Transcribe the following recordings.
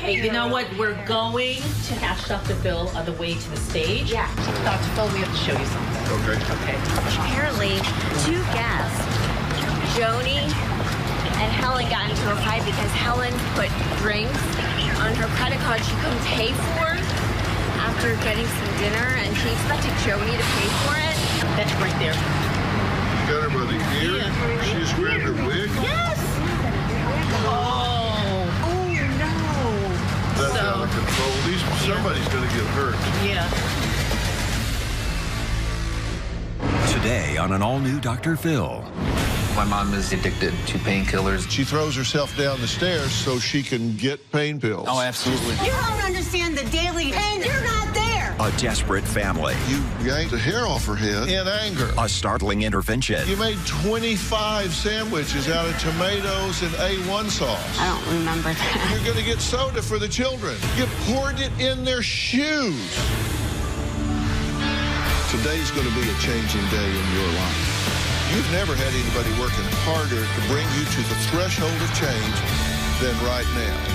Hey, you know what? We're going to ask Dr. Phil on the way to the stage. Yeah. Dr. Phil, we have to show you something. Okay. Okay. Apparently, two guests, Joni and Helen, got into a fight because Helen put drinks on her credit card she couldn't pay for after getting some dinner, and she expected Joni to pay for it. That's right there. Got her by the ear. Yeah. She just grabbed her wig. Yes! Oh no. That's So, out of control. Somebody's going to get hurt. yeah. Today on an all-new Dr. Phil. My mom is addicted to painkillers. She throws herself down the stairs so she can get pain pills. Oh, absolutely. You don't understand the daily pain. You're not there. A desperate family. You yanked the hair off her head in anger. A startling intervention. You made 25 sandwiches out of tomatoes and A1 sauce. I don't remember that. You're going to get soda for the children. You poured it in their shoes. Today's going to be a changing day in your life. You've never had anybody working harder to bring you to the threshold of change than right now.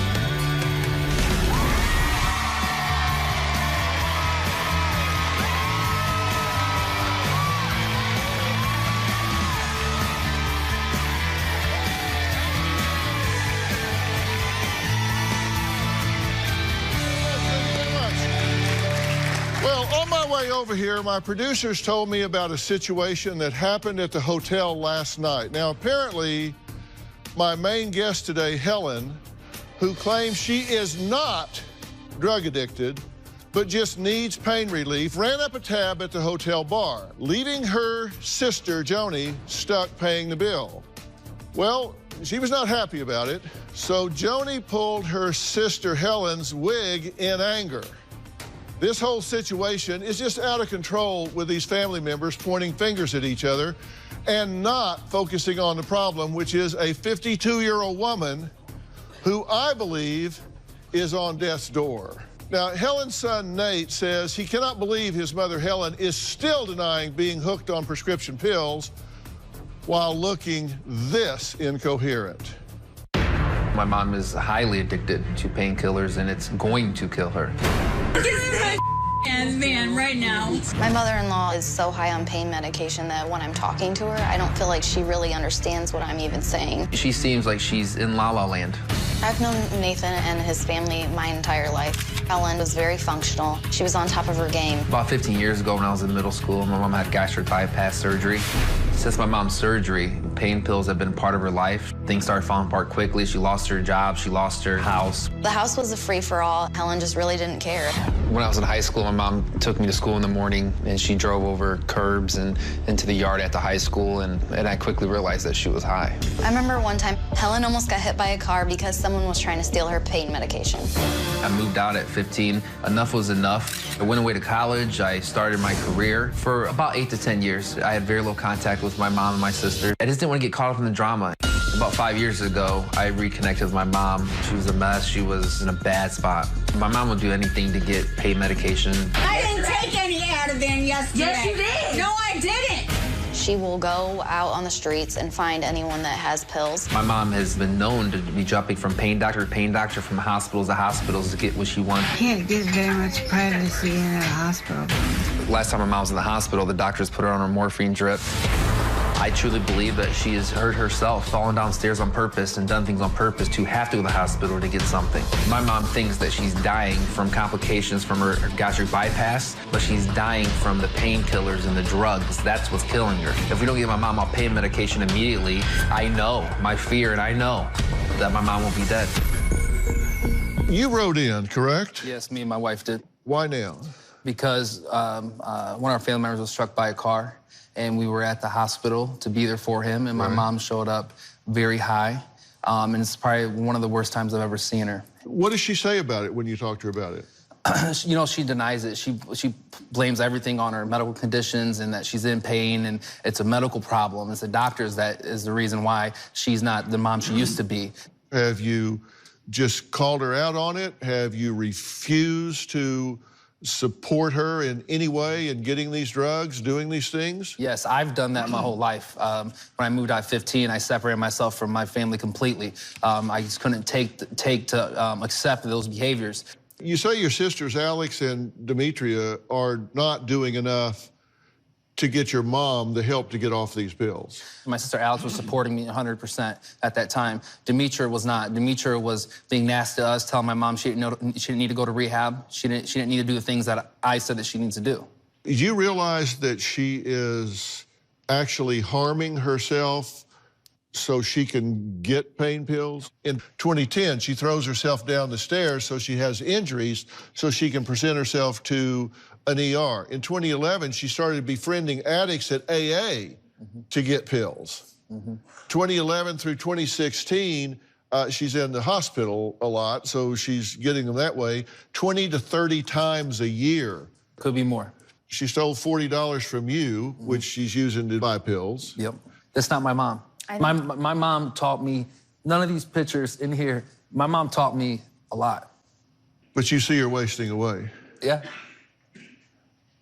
Well, on my way over here, my producers told me about a situation that happened at the hotel last night. Now, apparently, my main guest today, Helen, who claims she is not drug addicted, but just needs pain relief, ran up a tab at the hotel bar, leaving her sister, Joni, stuck paying the bill. Well, she was not happy about it, so Joni pulled her sister Helen's wig in anger. This whole situation is just out of control with these family members pointing fingers at each other and not focusing on the problem, which is a 52-year-old woman who I believe is on death's door. Now, Helen's son, Nate, says he cannot believe his mother, Helen, is still denying being hooked on prescription pills while looking this incoherent. My mom is highly addicted to painkillers, and it's going to kill her. This is my ass man right now. My mother-in-law is so high on pain medication that when I'm talking to her, I don't feel like she really understands what I'm even saying. She seems like she's in La La Land. I've known Nathan and his family my entire life. Helen was very functional. She was on top of her game. About 15 years ago when I was in middle school, my mom had gastric bypass surgery. Since my mom's surgery, pain pills have been part of her life. Things started falling apart quickly. She lost her job, she lost her house. The house was a free-for-all. Helen just really didn't care. When I was in high school, my mom took me to school in the morning, and she drove over curbs and into the yard at the high school, and I quickly realized that she was high. I remember one time, Helen almost got hit by a car because someone was trying to steal her pain medication. I moved out at 15. Enough was enough. I went away to college. I started my career. For about 8 to 10 years, I had very little contact with my mom and my sister. I just didn't want to get caught up in the drama. About 5 years ago, I reconnected with my mom. She was a mess. She was in a bad spot. My mom would do anything to get pain medication. I didn't take any Ativan yesterday. Yes, you did. No, I didn't. She will go out on the streets and find anyone that has pills. My mom has been known to be jumping from pain doctor to pain doctor, from hospitals to hospitals to get what she wants. Can't get very much privacy in a hospital. Last time my mom was in the hospital, the doctors put her on a morphine drip. I truly believe that she has hurt herself, fallen downstairs on purpose and done things on purpose to have to go to the hospital to get something. My mom thinks that she's dying from complications from her gastric bypass, but she's dying from the painkillers and the drugs. That's what's killing her. If we don't get my mom off pain medication immediately, I know, my fear, and I know that my mom will be dead. You wrote in, correct? Yes, me and my wife did. Why now? Because one of our family members was struck by a car, and we were at the hospital to be there for him, and my mom showed up very high, and it's probably one of the worst times I've ever seen her. What does she say about it when you talk to her about it? You know, she denies it. She blames everything on her medical conditions and that she's in pain, and it's a medical problem. It's the doctors that is the reason why she's not the mom she used to be. Have you just called her out on it? Have you refused to support her in any way in getting these drugs, doing these things? Yes, I've done that my whole life. When I moved out at 15, I separated myself from my family completely. I just couldn't take to accept those behaviors. You say your sisters, Alex and Demetria, are not doing enough to get your mom the help to get off these pills. My sister Alex was supporting me 100% at that time. Demetria was not. Demetria was being nasty to us, telling my mom she didn't need to go to rehab. She didn't need to do the things that I said that she needs to do. Did you realize that she is actually harming herself so she can get pain pills? In 2010, she throws herself down the stairs so she has injuries so she can present herself to an ER. In 2011, she started befriending addicts at AA to get pills. 2011 through 2016, she's in the hospital a lot, so she's getting them that way 20 to 30 times a year. Could be more. She stole $40 from you, which she's using to buy pills. Yep. That's not my mom. My mom taught me, none of these pictures in here, my mom taught me a lot. But you see her wasting away. Yeah.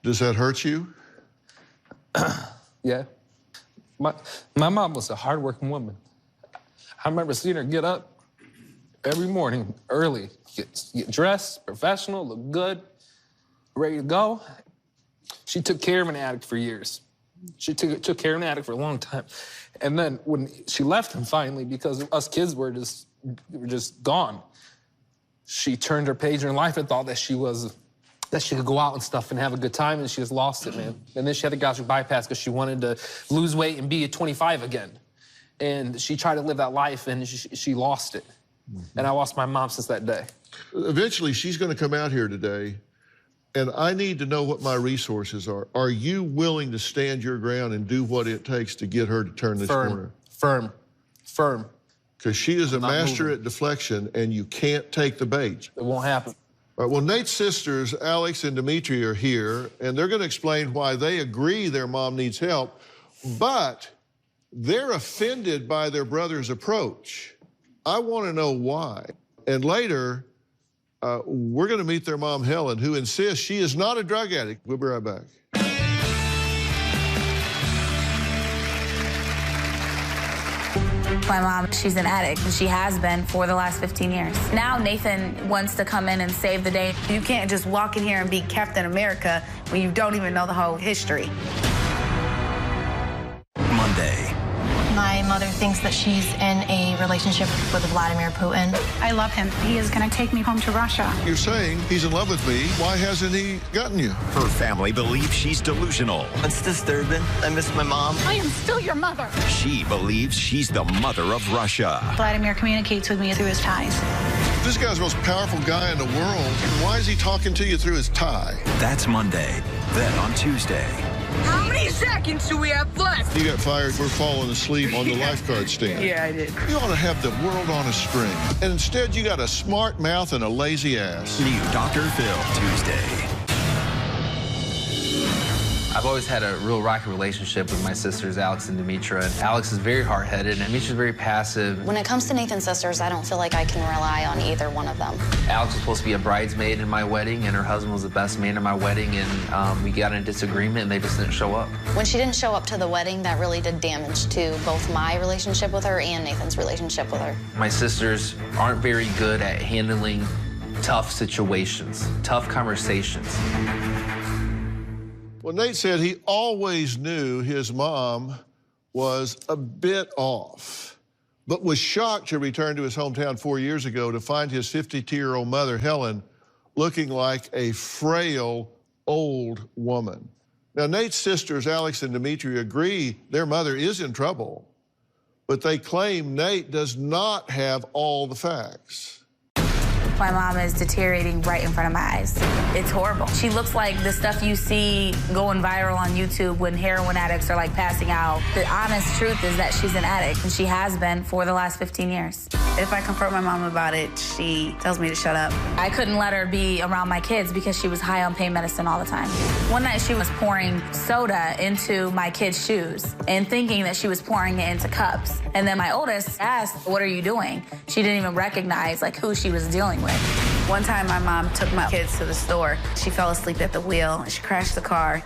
Does that hurt you? Yeah. My mom was a hardworking woman. I remember seeing her get up every morning early, get dressed, professional, look good, ready to go. She took care of an addict for years. She took care of an addict for a long time. And then when she left him finally, because us kids were just gone, she turned her page in life and thought that she could go out and stuff and have a good time, and she just lost it, man. And then she had a gastric bypass because she wanted to lose weight and be at 25 again. And she tried to live that life, and she lost it. And I lost my mom since that day. Eventually, she's going to come out here today, and I need to know what my resources are. Are you willing to stand your ground and do what it takes to get her to turn this corner? Firm. Because she is a master at deflection, and you can't take the bait. It won't happen. All right, well, Nate's sisters, Alex and Demetria, are here, and they're going to explain why they agree their mom needs help, but they're offended by their brother's approach. I want to know why. And later, we're going to meet their mom, Helen, who insists she is not a drug addict. We'll be right back. My mom, she's an addict, and she has been for the last 15 years. Now Nathan wants to come in and save the day. You can't just walk in here and be Captain America when you don't even know the whole history. Monday. My mother thinks that she's in a relationship with Vladimir Putin. I love him. He is going to take me home to Russia. You're saying he's in love with me. Why hasn't he gotten you? Her family believes she's delusional. It's disturbing. I miss my mom. I am still your mother. She believes she's the mother of Russia. Vladimir communicates with me through his ties. This guy's the most powerful guy in the world. Why is he talking to you through his tie? That's Monday. Then on Tuesday. How many seconds do we have left? You got fired for falling asleep on the lifeguard stand. Yeah, I did. You ought to have the world on a string. And instead, you got a smart mouth and a lazy ass. New Dr. Phil, Tuesday. I've always had a real rocky relationship with my sisters, Alex and Demetria. And Alex is very hard-headed, and Demetria's very passive. When it comes to Nathan's sisters, I don't feel like I can rely on either one of them. Alex was supposed to be a bridesmaid in my wedding, and her husband was the best man in my wedding, and we got in a disagreement, and they just didn't show up. When she didn't show up to the wedding, that really did damage to both my relationship with her and Nathan's relationship with her. My sisters aren't very good at handling tough situations, tough conversations. Well, Nate said he always knew his mom was a bit off, but was shocked to return to his hometown 4 years ago to find his 52-year-old mother, Helen, looking like a frail, old woman. Now, Nate's sisters, Alex and Demetria, agree their mother is in trouble, but they claim Nate does not have all the facts. My mom is deteriorating right in front of my eyes. It's horrible. She looks like the stuff you see going viral on YouTube when heroin addicts are like passing out. The honest truth is that she's an addict, and she has been for the last 15 years. If I confront my mom about it, she tells me to shut up. I couldn't let her be around my kids because she was high on pain medicine all the time. One night she was pouring soda into my kids' shoes and thinking that she was pouring it into cups. And then my oldest asked, "What are you doing?" She didn't even recognize like who she was dealing with. One time my mom took my kids to the store. She fell asleep at the wheel and she crashed the car.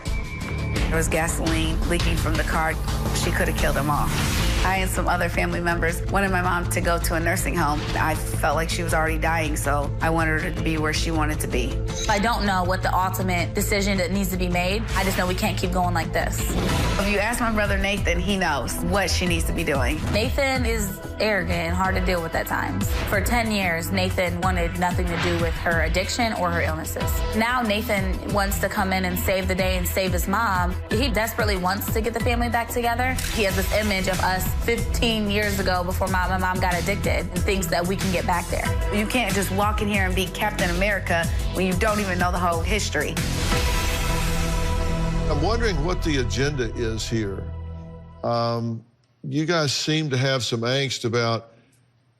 There was gasoline leaking from the car. She could have killed them all. I and some other family members wanted my mom to go to a nursing home. I felt like she was already dying, so I wanted her to be where she wanted to be. I don't know what the ultimate decision that needs to be made. I just know we can't keep going like this. If you ask my brother Nathan, he knows what she needs to be doing. Nathan is arrogant and hard to deal with at times. For 10 years, Nathan wanted nothing to do with her addiction or her illnesses. Now Nathan wants to come in and save the day and save his mom. He desperately wants to get the family back together. He has this image of us 15 years ago before my mom got addicted and thinks that we can get back there. You can't just walk in here and be Captain America when you don't even know the whole history. I'm wondering what the agenda is here. You guys seem to have some angst about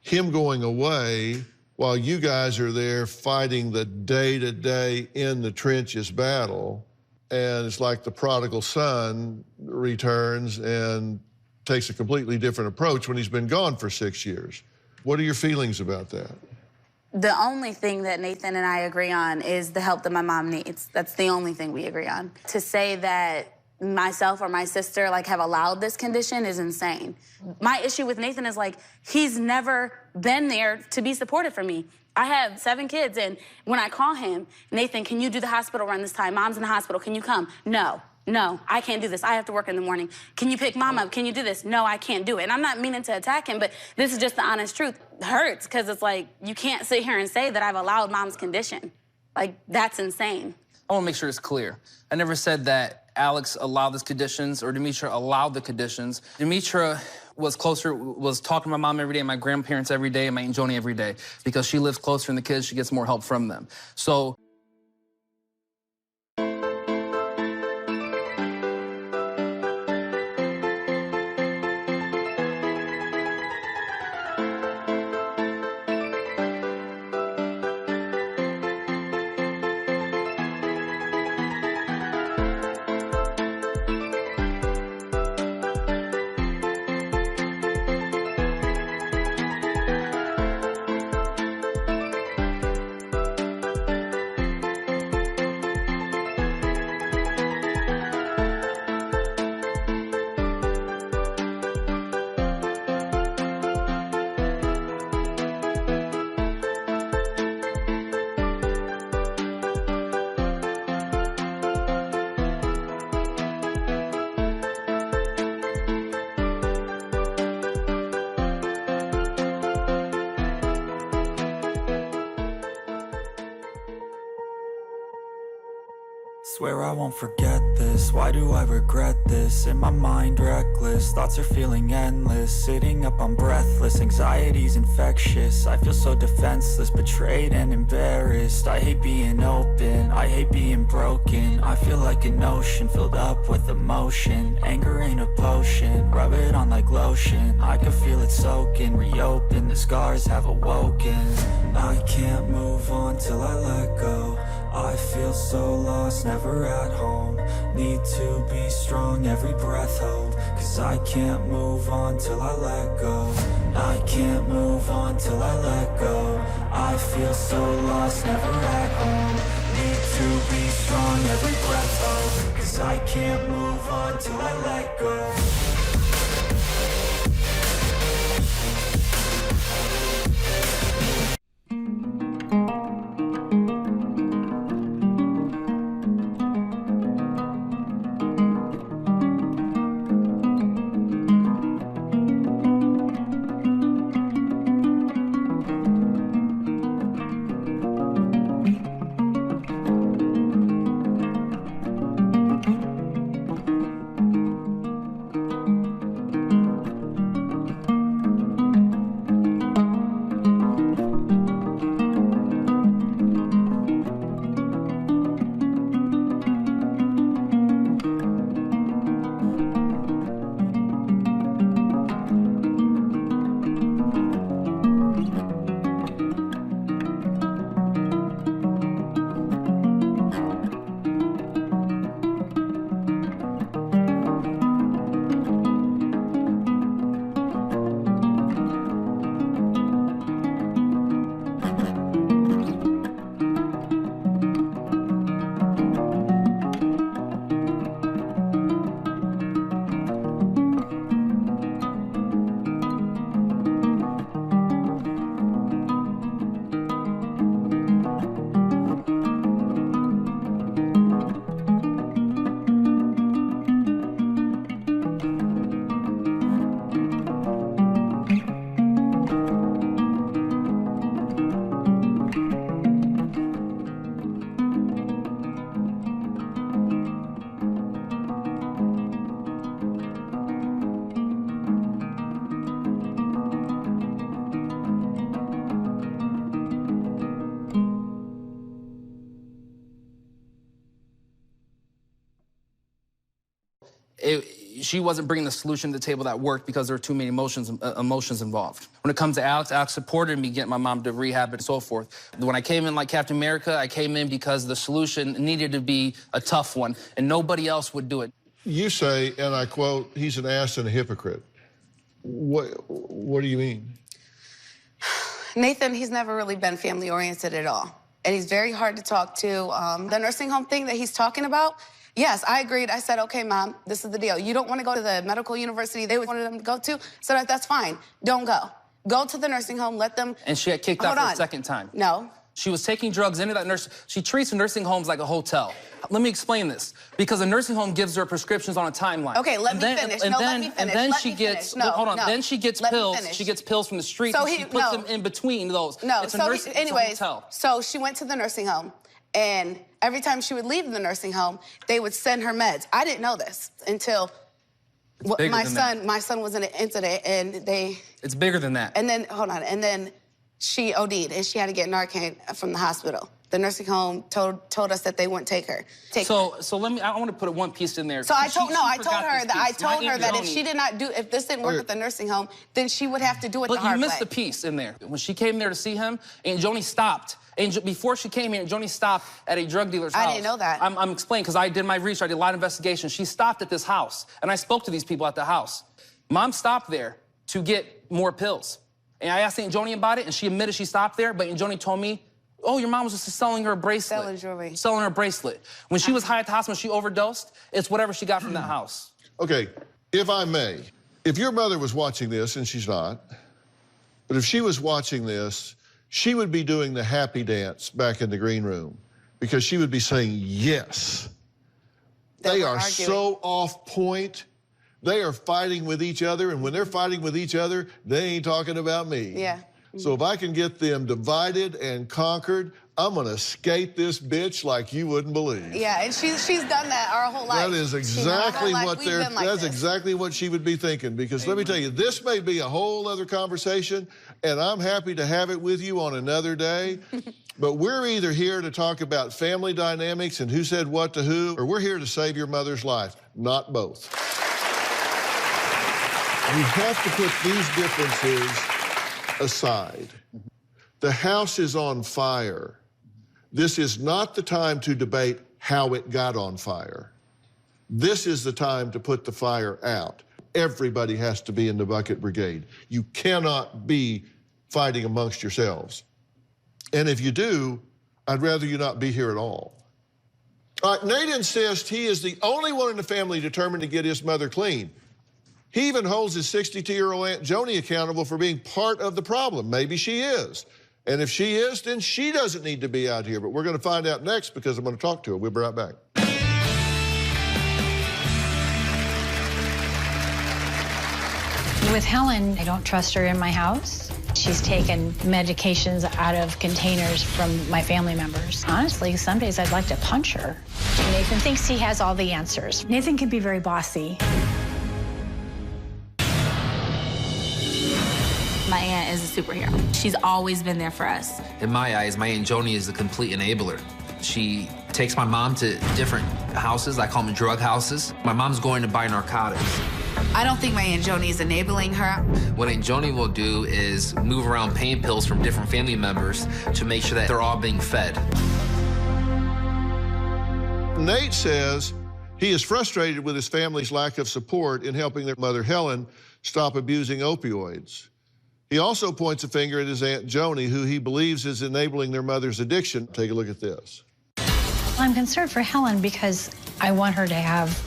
him going away while you guys are there fighting the day-to-day in the trenches battle. And it's like the prodigal son returns and takes a completely different approach when he's been gone for 6 years. What are your feelings about that? The only thing that Nathan and I agree on is the help that my mom needs. That's the only thing we agree on. To say that myself or my sister have allowed this condition is insane. My issue with Nathan is he's never been there to be supportive for me. I have 7 kids, and when I call him, Nathan, can you do the hospital run this time? Mom's in the hospital, can you come? No, I can't do this. I have to work in the morning. Can you pick Mom up? Can you do this? No, I can't do it. And I'm not meaning to attack him, but this is just the honest truth. It hurts, because it's you can't sit here and say that I've allowed Mom's condition. That's insane. I want to make sure it's clear. I never said that Alex allowed these conditions or Demetra allowed the conditions. Demetra was talking to my mom every day, and my grandparents every day, and my Aunt Joni every day, because she lives closer than the kids, she gets more help from them. So Swear I won't forget this, why do I regret this? In my mind reckless, thoughts are feeling endless. Sitting up, I'm breathless, anxiety's infectious. I feel so defenseless, betrayed and embarrassed. I hate being open, I hate being broken. I feel like an ocean filled up with emotion. Anger ain't a potion, rub it on like lotion. I can feel it soaking, reopen, the scars have awoken. I can't move on till I let go. I feel so lost, never at home. Need to be strong, every breath hold. Cause I can't move on till I let go. I can't move on till I let go. I feel so lost, never at home. Need to be strong, every breath hold. Cause I can't move on till I let go. she wasn't bringing the solution to the table that worked because there were too many emotions involved. When it comes to Alex supported me getting my mom to rehab and so forth. When I came in like Captain America, I came in because the solution needed to be a tough one, and nobody else would do it. You say, and I quote, he's an ass and a hypocrite. What do you mean? Nathan, he's never really been family-oriented at all. And he's very hard to talk to. The nursing home thing that he's talking about, yes, I agreed. I said, okay, Mom, this is the deal. You don't want to go to the medical university they wanted them to go to? So that's fine. Don't go. Go to the nursing home, let them... And she got kicked out for the second time. No. She was taking drugs into that nurse. She treats nursing homes like a hotel. Let me explain this. Because a nursing home gives her prescriptions on a timeline. Okay, let me finish. Let me finish. And then she gets... Hold on. Then she gets pills. She gets pills from the street. So she puts them in between those. No. It's a hotel. So she went to the nursing home, and every time she would leave the nursing home, they would send her meds. I didn't know this until my son was in an incident, and they... It's bigger than that. And then, hold on, and then she OD'd, and she had to get Narcan from the hospital. The nursing home told us that they wouldn't take her. So let me, I want to put one piece in there. So I told her that if she did not do, if this didn't work at the nursing home, then she would have to do it the hard way. But you missed a piece in there. When she came there to see him, Aunt Joni stopped. Before she came here, Aunt Joni stopped at a drug dealer's house. I didn't know that. I'm explaining, because I did my research, I did a lot of investigation. She stopped at this house, and I spoke to these people at the house. Mom stopped there to get more pills. And I asked Aunt Joni about it, and she admitted she stopped there, but Aunt Joni told me, oh, your mom was just selling her a bracelet. Selling jewelry. Selling her a bracelet. When she was high at the hospital, she overdosed. It's whatever she got from that house. Okay, if I may, if your mother was watching this, and she's not, but if she was watching this, she would be doing the happy dance back in the green room, because she would be saying, yes. They are so off point. They are fighting with each other, and when they're fighting with each other, they ain't talking about me. Yeah. So if I can get them divided and conquered, I'm gonna skate this bitch like you wouldn't believe. Yeah, and she's done that our whole life. That is exactly exactly what she would be thinking, because let me tell you, this may be a whole other conversation, and I'm happy to have it with you on another day. But we're either here to talk about family dynamics and who said what to who, or we're here to save your mother's life, not both. We have to put these differences aside. The house is on fire. This is not the time to debate how it got on fire. This is the time to put the fire out. Everybody has to be in the bucket brigade. You cannot be fighting amongst yourselves. And if you do, I'd rather you not be here at all. All right, Nate insists he is the only one in the family determined to get his mother clean. He even holds his 62-year-old Aunt Joni accountable for being part of the problem. Maybe she is. And if she is, then she doesn't need to be out here. But we're going to find out next, because I'm going to talk to her. We'll be right back. With Helen, I don't trust her in my house. She's taken medications out of containers from my family members. Honestly, some days I'd like to punch her. Nathan thinks he has all the answers. Nathan can be very bossy. My aunt is a superhero. She's always been there for us. In my eyes, my Aunt Joni is the complete enabler. She takes my mom to different houses. I call them drug houses. My mom's going to buy narcotics. I don't think my Aunt Joni is enabling her. What Aunt Joni will do is move around pain pills from different family members to make sure that they're all being fed. Nate says he is frustrated with his family's lack of support in helping their mother, Helen, stop abusing opioids. He also points a finger at his Aunt Joni, who he believes is enabling their mother's addiction. Take a look at this. I'm concerned for Helen because I want her to have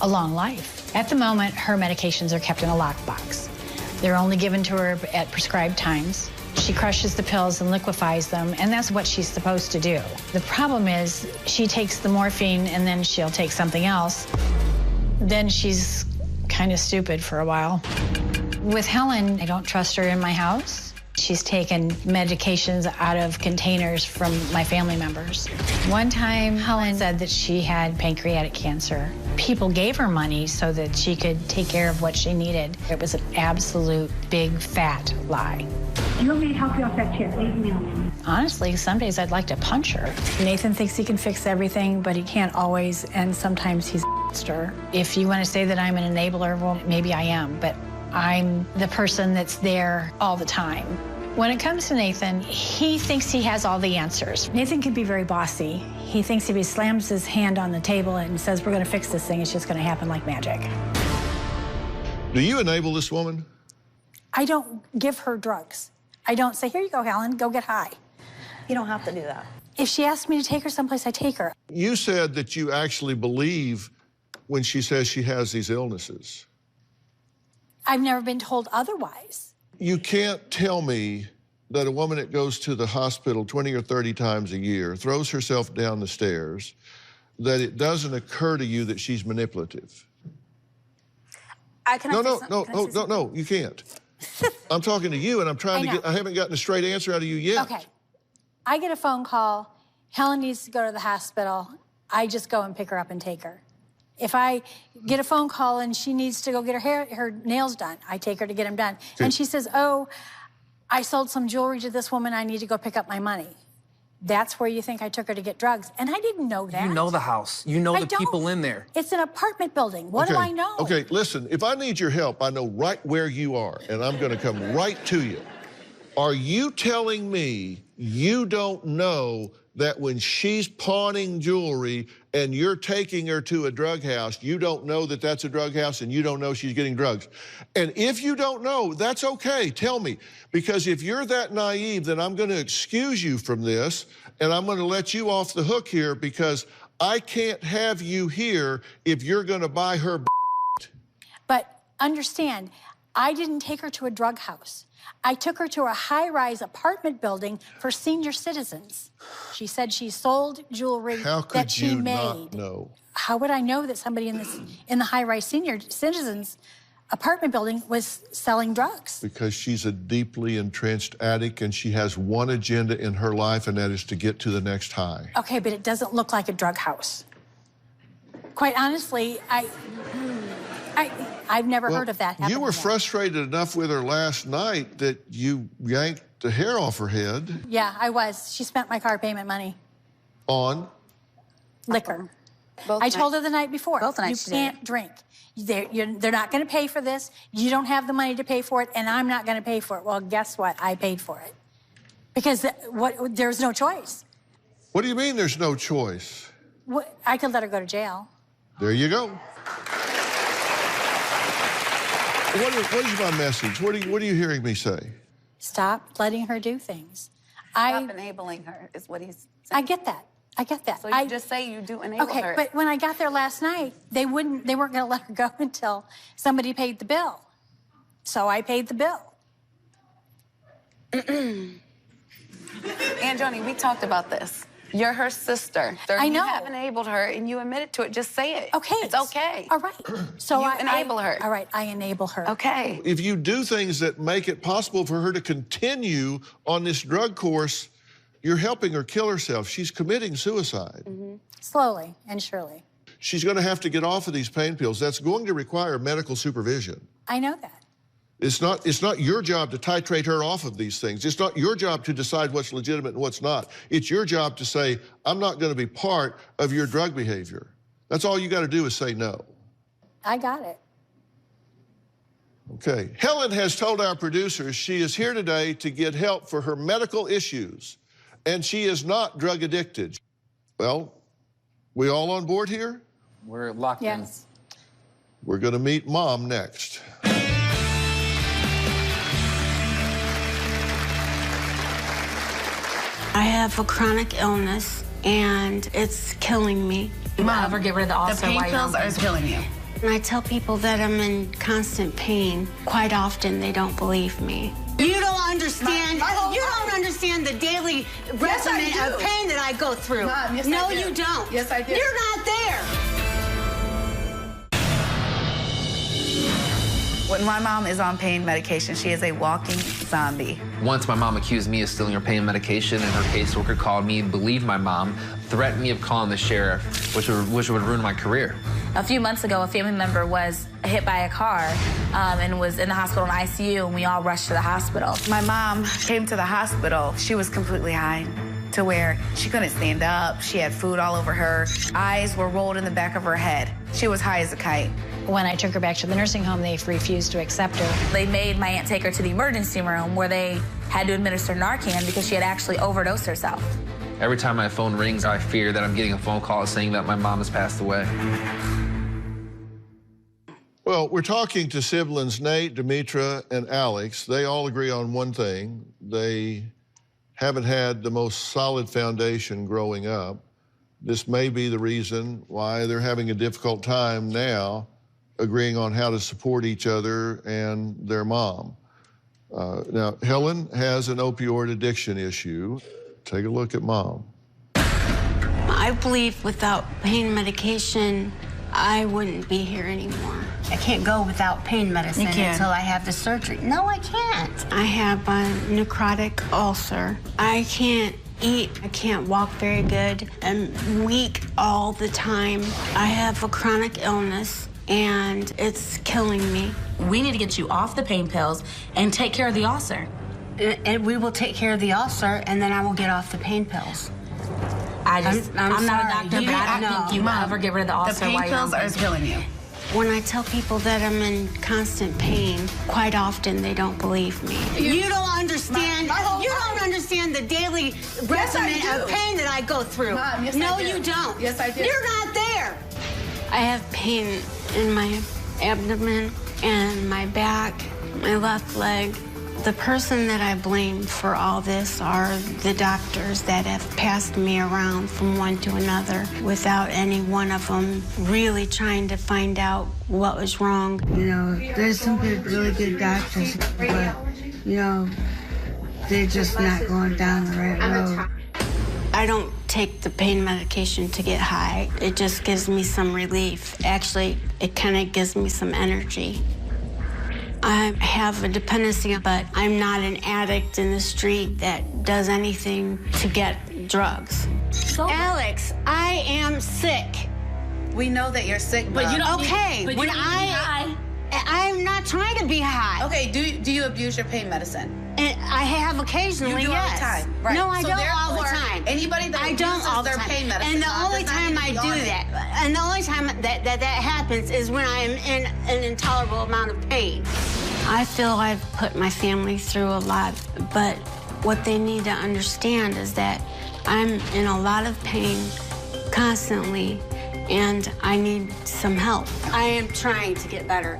a long life. At the moment, her medications are kept in a lockbox. They're only given to her at prescribed times. She crushes the pills and liquefies them, and that's what she's supposed to do. The problem is she takes the morphine and then she'll take something else. Then she's kind of stupid for a while. With Helen, I don't trust her in my house. She's taken medications out of containers from my family members. One time, Helen said that she had pancreatic cancer. People gave her money so that she could take care of what she needed. It was an absolute big, fat lie. You want me to help you off that chair? Leave me alone. Honestly, some days I'd like to punch her. Nathan thinks he can fix everything, but he can't always, and sometimes he's monster. If you want to say that I'm an enabler, well, maybe I am, but I'm the person that's there all the time. When it comes to Nathan, he thinks he has all the answers. Nathan can be very bossy. He thinks if he slams his hand on the table and says, we're going to fix this thing, it's just going to happen like magic. Do you enable this woman? I don't give her drugs. I don't say, here you go, Helen, go get high. You don't have to do that. If she asks me to take her someplace, I take her. You said that you actually believe when she says she has these illnesses. I've never been told otherwise. You can't tell me that a woman that goes to the hospital 20 or 30 times a year, throws herself down the stairs, that it doesn't occur to you that she's manipulative. No, you can't. I'm talking to you, and I'm trying to get, I haven't gotten a straight answer out of you yet. Okay. I get a phone call, Helen needs to go to the hospital. I just go and pick her up and take her. If I get a phone call and she needs to go get her nails done, I take her to get them done. Okay. And she says, oh, I sold some jewelry to this woman, I need to go pick up my money. That's where you think I took her to get drugs. And I didn't know that. You know the house. You know the people in there. It's an apartment building. What do I know? Okay, listen, if I need your help, I know right where you are, and I'm going to come right to you. Are you telling me you don't know that when she's pawning jewelry and you're taking her to a drug house, you don't know that that's a drug house and you don't know she's getting drugs? And if you don't know, that's okay, tell me. Because if you're that naive, then I'm gonna excuse you from this and I'm gonna let you off the hook here because I can't have you here if you're gonna buy her. But understand, I didn't take her to a drug house. I took her to a high-rise apartment building for senior citizens. She said she sold jewelry that she made. How could you not know? How would I know that somebody in the high-rise senior citizens apartment building was selling drugs? Because she's a deeply entrenched addict and she has one agenda in her life, and that is to get to the next high. Okay, but it doesn't look like a drug house. Quite honestly, I've never heard of that happening. You were frustrated enough with her last night that you yanked the hair off her head. Yeah, I was. She spent my car payment money. On? Liquor. I told her the night before, you can't drink. They're not going to pay for this. You don't have the money to pay for it, and I'm not going to pay for it. Well, guess what? I paid for it. Because there's no choice. What do you mean there's no choice? I could let her go to jail. There you go. What is my message? What are you hearing me say? Stop letting her do things. Stop enabling her is what he's saying. I get that. I get that. So you just say you do enable her. Okay, but when I got there last night, they weren't going to let her go until somebody paid the bill. So I paid the bill. And Joni, we talked about this. You're her sister. I know. You have enabled her, and you admitted to it. Just say it. Okay. It's okay. All right. So you enable her. All right, I enable her. Okay. If you do things that make it possible for her to continue on this drug course, you're helping her kill herself. She's committing suicide. Mm-hmm. Slowly and surely. She's going to have to get off of these pain pills. That's going to require medical supervision. I know that. It's not your job to titrate her off of these things. It's not your job to decide what's legitimate and what's not. It's your job to say, I'm not going to be part of your drug behavior. That's all you got to do is say no. I got it. Okay. Helen has told our producers she is here today to get help for her medical issues, and she is not drug addicted. Well, we all on board here? We're locked in. Yes. We're going to meet Mom next. I have a chronic illness, and it's killing me. You won't ever get rid of the ulcer. The pain pills are killing you. And I tell people that I'm in constant pain. Quite often, they don't believe me. You don't understand. You don't understand the daily regimen of pain that I go through. Mom, yes, no, I do. you don't. Yes, I do. You're not there. When my mom is on pain medication, she is a walking zombie. Once my mom accused me of stealing her pain medication, and her caseworker called me, believed my mom, threatened me of calling the sheriff, which would ruin my career. A few months ago, a family member was hit by a car and was in the hospital in ICU, and we all rushed to the hospital. My mom came to the hospital. She was completely high to where she couldn't stand up. She had food all over her. Eyes were rolled in the back of her head. She was high as a kite. When I took her back to the nursing home, they refused to accept her. They made my aunt take her to the emergency room where they had to administer Narcan because she had actually overdosed herself. Every time my phone rings, I fear that I'm getting a phone call saying that my mom has passed away. Well, we're talking to siblings Nate, Demetra, and Alex. They all agree on one thing. They haven't had the most solid foundation growing up. This may be the reason why they're having a difficult time now agreeing on how to support each other and their mom. Now, Helen has an opioid addiction issue. Take a look at Mom. I believe without pain medication, I wouldn't be here anymore. I can't go without pain medicine until I have the surgery. No, I can't. I have a necrotic ulcer. I can't eat. I can't walk very good. I'm weak all the time. I have a chronic illness, and it's killing me. We need to get you off the pain pills and take care of the ulcer. And we will take care of the ulcer, and then I will get off the pain pills. I'm not a sorry. doctor, but I don't think you will ever get rid of the ulcer. The pain pills are killing you. When I tell people that I'm in constant pain, quite often they don't believe me. You don't understand. You don't understand the daily regimen of pain that I go through. Mom, yes, no, I do. you don't. Yes, I do. You're not there. I have pain in my abdomen and my back, my left leg. The person that I blame for all this are the doctors that have passed me around from one to another without any one of them really trying to find out what was wrong. You know, there's some good, really good doctors, but, you know, they're just not going down the right road. I don't take the pain medication to get high. It just gives me some relief. Actually, it kind of gives me some energy. I have a dependency, but I'm not an addict in the street that does anything to get drugs. Alex, I am sick. We know that you're sick, But you don't okay. need, when I'm not trying to be high. Okay, do you abuse your pain medicine? And I have occasionally, You do yes. all the time, right? No, I So don't all the therefore, time. anybody that I don't abuses all the their time. pain medicine And the does only not time need to I be do on it. that, and the only time that happens is when I'm in an intolerable amount of pain. I feel I've put my family through a lot, but what they need to understand is that I'm in a lot of pain constantly, and I need some help. I am trying to get better.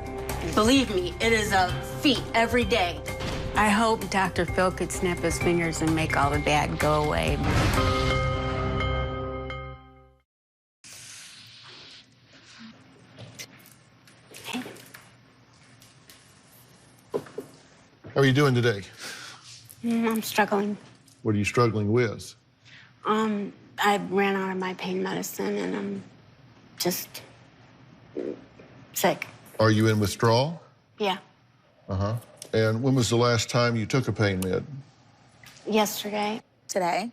Believe me, it is a feat every day. I hope Dr. Phil could snap his fingers and make all the bad go away. How are you doing today? I'm struggling. What are you struggling with? I ran out of my pain medicine, and I'm just sick. Are you in withdrawal? Yeah. Uh-huh. And when was the last time you took a pain med? Yesterday. Today?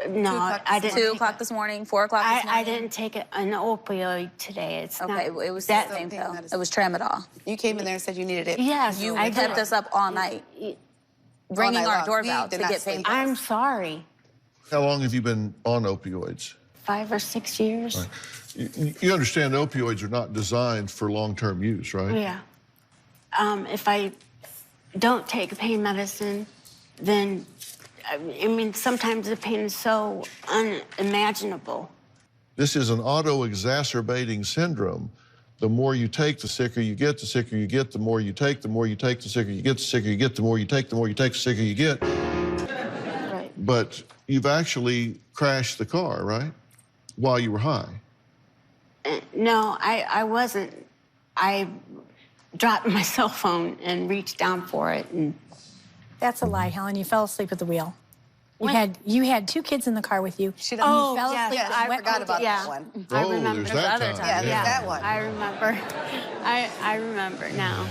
No, I didn't. 2 o'clock this morning, 4 o'clock this morning? I didn't take an opioid today. It's okay, not, it was that the same pill. It was tramadol. You came in there and said you needed it. Yes, You I kept did. us up all night, ringing our doorbell to get pain pills. I'm sorry. How long have you been on opioids? 5 or 6 years. Right. You understand opioids are not designed for long-term use, right? Yeah. If I don't take pain medicine, then, I mean, sometimes the pain is so unimaginable. This is an auto-exacerbating syndrome. The more you take, the sicker you get, the sicker you get, the more you take, the more you take, the sicker you get, the sicker you get, the more you take, the more you take, the sicker you get. Right. But you've actually crashed the car, right? While you were high. No, I wasn't. I dropped my cell phone and reached down for it. And That's a lie, Helen. You fell asleep at the wheel. You had 2 kids in the car with you. She Oh, you fell asleep. yes, I forgot about that one. I remember. There's that other time. time. Yeah, that one. I remember. I remember now.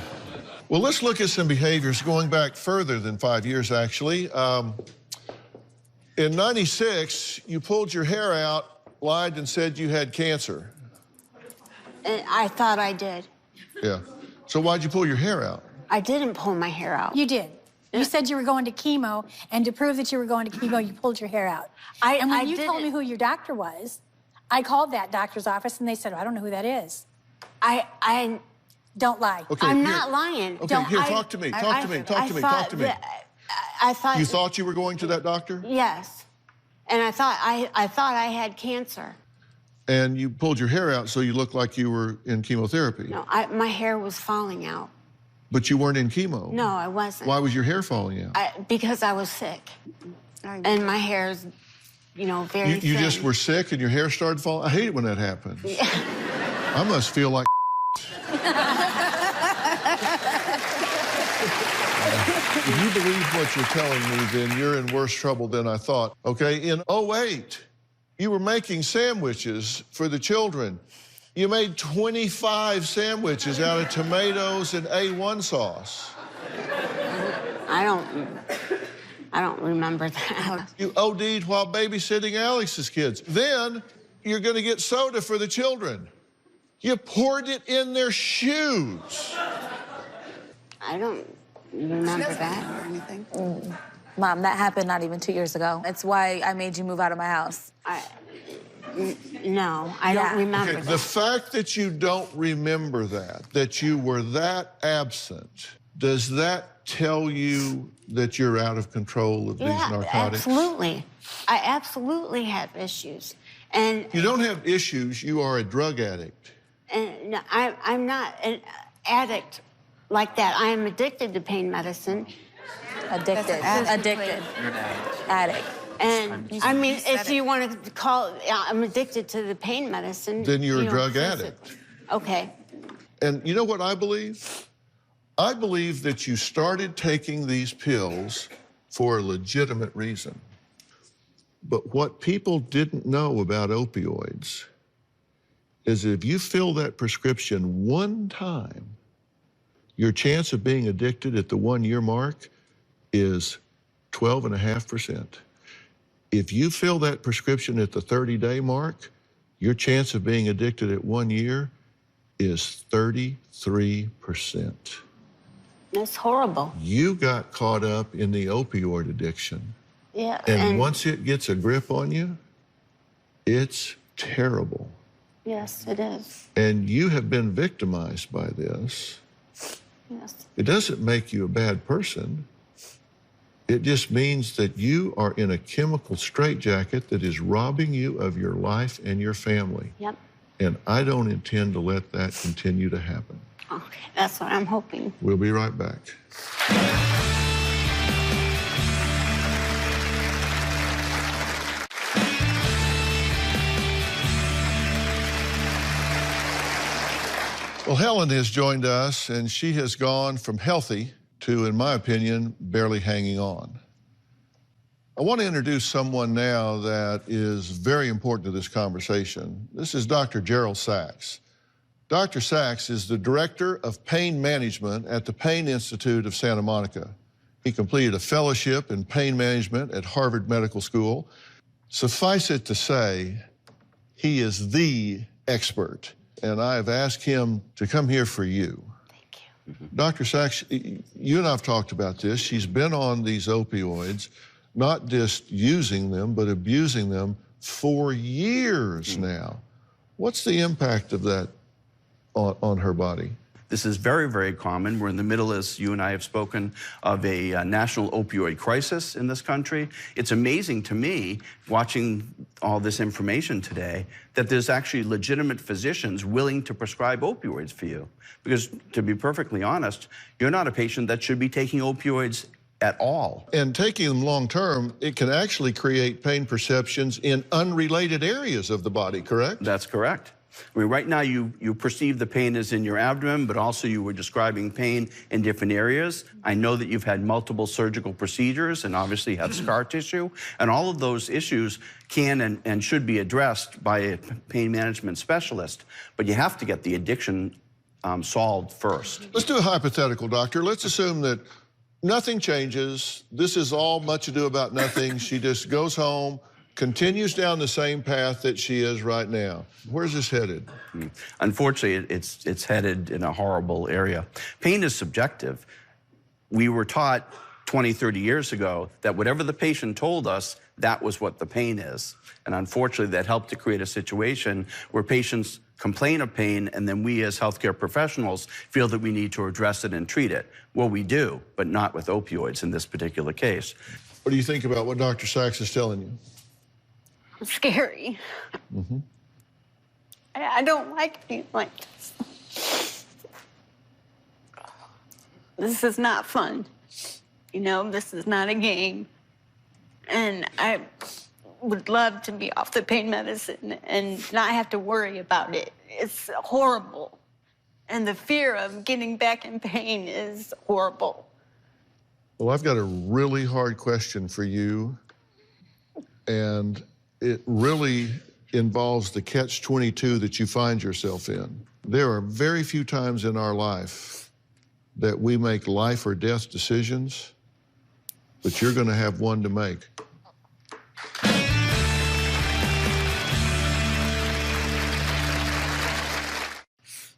Well, let's look at some behaviors going back further than 5 years, actually. In '96, you pulled your hair out, lied, and said you had cancer. And I thought I did. Yeah. So why'd you pull your hair out? I didn't pull my hair out. You did. You said you were going to chemo, and to prove that you were going to chemo, you pulled your hair out. And when you told me who your doctor was, I called that doctor's office, and they said, I don't know who that is. I don't lie. Okay, I'm here. not lying. Okay, don't, here, talk to me. Talk to me. I thought You thought you were going to that doctor? Yes, and I thought I had cancer. And you pulled your hair out so you looked like you were in chemotherapy. No, my hair was falling out. But you weren't in chemo. No, I wasn't. Why was your hair falling out? Because I was sick, and my hair's, very You thin. just were sick and your hair started falling? I hate it when that happens. Yeah. I must feel like If you believe what you're telling me, then you're in worse trouble than I thought. Okay, in 2008, you were making sandwiches for the children. You made 25 sandwiches out of tomatoes and A1 sauce. I don't remember that. You OD'd while babysitting Alex's kids. Then you're going to get soda for the children. You poured it in their shoes. I don't remember that or anything. Mom, that happened not even 2 years ago. It's why I made you move out of my house. No, I don't remember that. The fact that you don't remember that you were that absent, does that tell you that you're out of control of these narcotics? Absolutely. I absolutely have issues. And you don't have issues, you are a drug addict. And no, I'm not an addict like that. I am addicted to pain medicine. Addicted. Addict. And I mean, if you want to call it, I'm addicted to the pain medicine. Then you're a drug addict. Okay. And you know what I believe? I believe that you started taking these pills for a legitimate reason. But what people didn't know about opioids is if you fill that prescription one time, your chance of being addicted at the 1 year mark is 12.5%. If you fill that prescription at the 30-day mark, your chance of being addicted at 1 year is 33%. That's horrible. You got caught up in the opioid addiction. Yeah. And once it gets a grip on you, it's terrible. Yes, it is. And you have been victimized by this. Yes. It doesn't make you a bad person. It just means that you are in a chemical straitjacket that is robbing you of your life and your family. Yep. And I don't intend to let that continue to happen. Okay, that's what I'm hoping. We'll be right back. Well, Helen has joined us, and she has gone from healthy to, in my opinion, barely hanging on. I want to introduce someone now that is very important to this conversation. This is Dr. Gerald Sachs. Dr. Sachs is the Director of Pain Management at the Pain Institute of Santa Monica. He completed a fellowship in pain management at Harvard Medical School. Suffice it to say, he is the expert, and I have asked him to come here for you. Thank you. Dr. Sachs, you and I have talked about this. She's been on these opioids, not just using them, but abusing them for years now. What's the impact of that on her body? This is very, very common. We're in the middle, as you and I have spoken, of a national opioid crisis in this country. It's amazing to me, watching all this information today, that there's actually legitimate physicians willing to prescribe opioids for you. Because, to be perfectly honest, you're not a patient that should be taking opioids at all. And taking them long term, it can actually create pain perceptions in unrelated areas of the body, correct? That's correct. I mean, right now you perceive the pain as in your abdomen, but also you were describing pain in different areas. I know that you've had multiple surgical procedures and obviously have scar tissue, and all of those issues can and should be addressed by a pain management specialist, but you have to get the addiction solved first. Let's do a hypothetical, doctor. Let's assume that nothing changes. This is all much ado about nothing. She just goes home, continues down the same path that she is right now. Where's this headed? Unfortunately, it's headed in a horrible area. Pain is subjective. We were taught 20, 30 years ago, that whatever the patient told us, that was what the pain is. And unfortunately, that helped to create a situation where patients complain of pain, and then we as healthcare professionals feel that we need to address it and treat it. Well, we do, but not with opioids in this particular case. What do you think about what Dr. Sachs is telling you? Scary. Mm-hmm. I don't like being like this. This is not fun. You know, this is not a game. And I would love to be off the pain medicine and not have to worry about it. It's horrible. And the fear of getting back in pain is horrible. Well, I've got a really hard question for you, and it really involves the catch-22 that you find yourself in. There are very few times in our life that we make life or death decisions, but you're going to have one to make.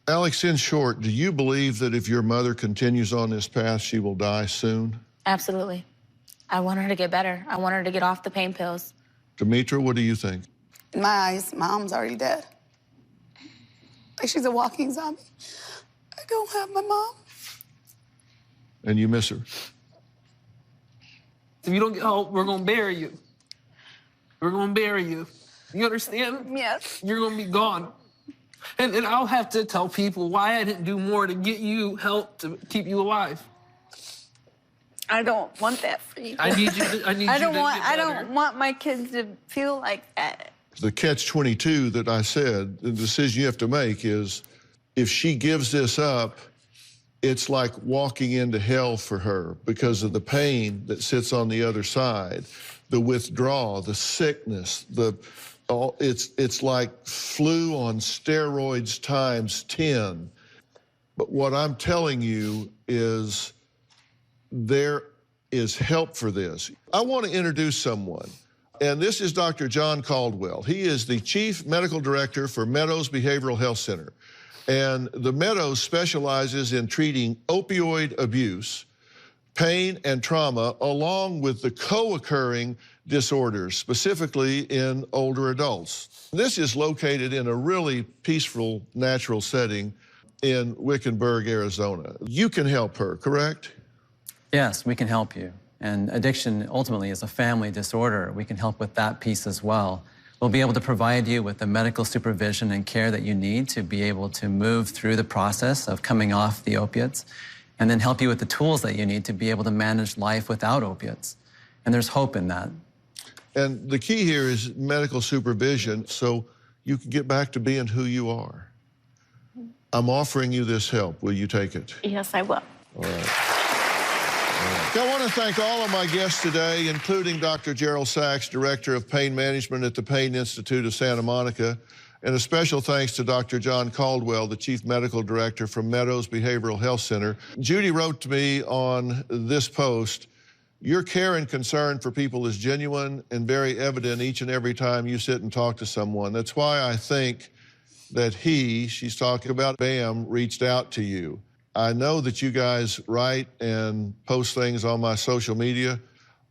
Alex, in short, do you believe that if your mother continues on this path, she will die soon? Absolutely. I want her to get better. I want her to get off the pain pills. Demetra, what do you think? In my eyes, Mom's already dead. Like she's a walking zombie. I don't have my mom. And you miss her? If you don't get help, we're gonna bury you. We're gonna bury you. You understand? Yes. You're gonna be gone. And I'll have to tell people why I didn't do more to get you help to keep you alive. I don't want that for you. I need you to, I don't want my kids to feel like that. The catch-22 that I said, the decision you have to make is, if she gives this up, it's like walking into hell for her because of the pain that sits on the other side, the withdrawal, the sickness, it's like flu on steroids times 10. But what I'm telling you is there is help for this. I want to introduce someone, and this is Dr. John Caldwell. He is the Chief Medical Director for Meadows Behavioral Health Center. And the Meadows specializes in treating opioid abuse, pain, and trauma, along with the co-occurring disorders, specifically in older adults. This is located in a really peaceful, natural setting in Wickenburg, Arizona. You can help her, correct? Yes, we can help you. And addiction ultimately is a family disorder. We can help with that piece as well. We'll be able to provide you with the medical supervision and care that you need to be able to move through the process of coming off the opiates, and then help you with the tools that you need to be able to manage life without opiates. And there's hope in that. And the key here is medical supervision so you can get back to being who you are. I'm offering you this help. Will you take it? Yes, I will. All right. I want to thank all of my guests today, including Dr. Gerald Sachs, Director of Pain Management at the Pain Institute of Santa Monica, and a special thanks to Dr. John Caldwell, the Chief Medical Director from Meadows Behavioral Health Center. Judy wrote to me on this post, your care and concern for people is genuine and very evident each and every time you sit and talk to someone. That's why I think that she's talking about Bam, reached out to you. I know that you guys write and post things on my social media.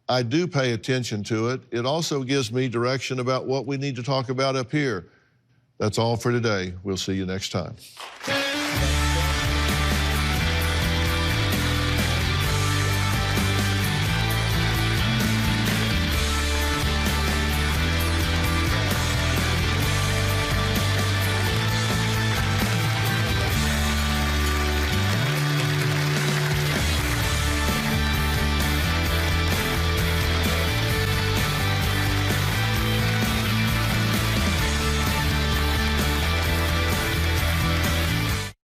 I do pay attention to it. It also gives me direction about what we need to talk about up here. That's all for today. We'll see you next time.